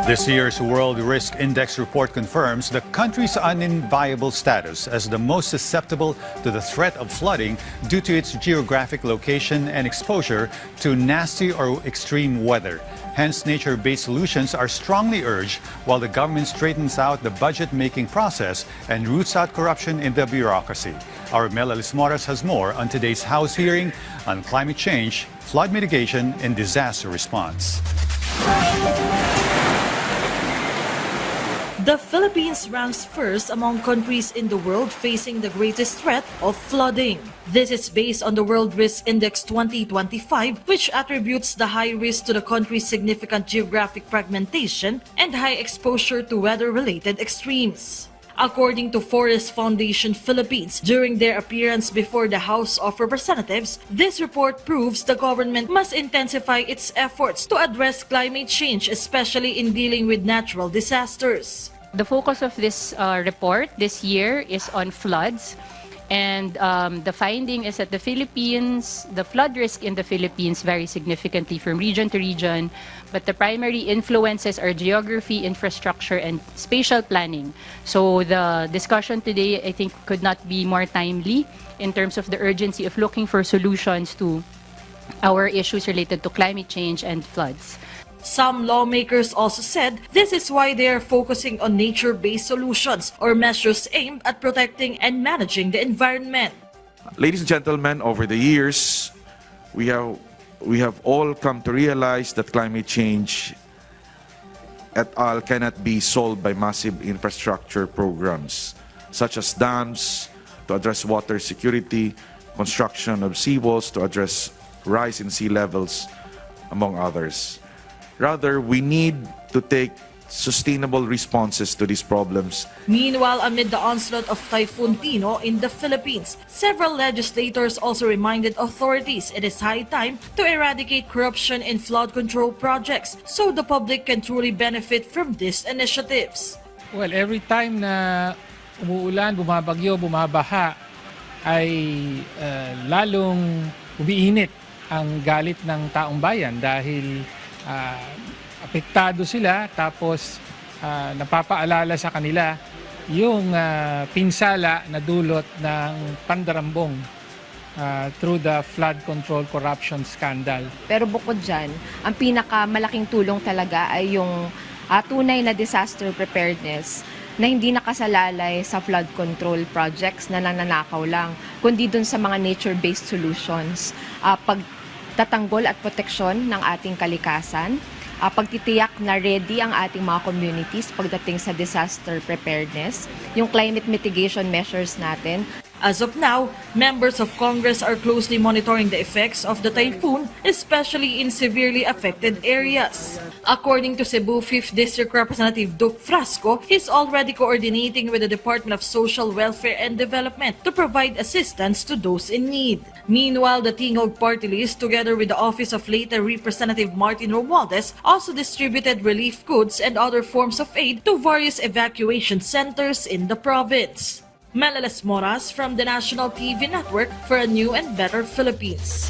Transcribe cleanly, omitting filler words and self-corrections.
This year's World Risk Index report confirms the country's unenviable status as the most susceptible to the threat of flooding due to its geographic location and exposure to nasty or extreme weather. Hence, nature-based solutions are strongly urged while the government straightens out the budget-making process and roots out corruption in the bureaucracy. Our Mel Alismoras has more on today's House hearing on climate change, flood mitigation, and disaster response. The Philippines ranks first among countries in the world facing the greatest threat of flooding. This is based on the World Risk Index 2025, which attributes the high risk to the country's significant geographic fragmentation and high exposure to weather-related extremes. According to Forest Foundation Philippines, during their appearance before the House of Representatives, this report proves the government must intensify its efforts to address climate change, especially in dealing with natural disasters. The focus of this report this year is on floods. And the finding is that the flood risk in the Philippines varies significantly from region to region, but the primary influences are geography, infrastructure, and spatial planning. So the discussion today, I think, could not be more timely in terms of the urgency of looking for solutions to our issues related to climate change and floods. Some lawmakers also said this is why they are focusing on nature-based solutions or measures aimed at protecting and managing the environment. Ladies and gentlemen, over the years, we have all come to realize that climate change et al. Cannot be solved by massive infrastructure programs, such as dams to address water security, construction of seawalls to address rise in sea levels, among others. Rather, we need to take sustainable responses to these problems. Meanwhile, amid the onslaught of Typhoon Tino in the Philippines, several legislators also reminded authorities it is high time to eradicate corruption in flood control projects so the public can truly benefit from these initiatives. Well, every time na umuulan, bumabagyo, bumabaha, ay lalong umiinit ang galit ng taong bayan dahil apektado sila, tapos napapaalala sa kanila yung pinsala na dulot ng pandarambong through the flood control corruption scandal. Pero bukod dyan, ang pinakamalaking tulong talaga ay yung tunay na disaster preparedness na hindi nakasalalay sa flood control projects na nananakaw lang, kundi dun sa mga nature-based solutions. Pagtatanggol at proteksyon ng ating kalikasan, pagtitiyak na ready ang ating mga communities pagdating sa disaster preparedness, yung climate mitigation measures natin. As of now, members of Congress are closely monitoring the effects of the typhoon, especially in severely affected areas. According to Cebu 5th District Representative Duke Frasco, he's already coordinating with the Department of Social Welfare and Development to provide assistance to those in need. Meanwhile, the Tingog Party List, together with the Office of Leyte Representative Martin Romualdez, also distributed relief goods and other forms of aid to various evacuation centers in the province. Mel Alismoras from the National TV Network for a new and better Philippines.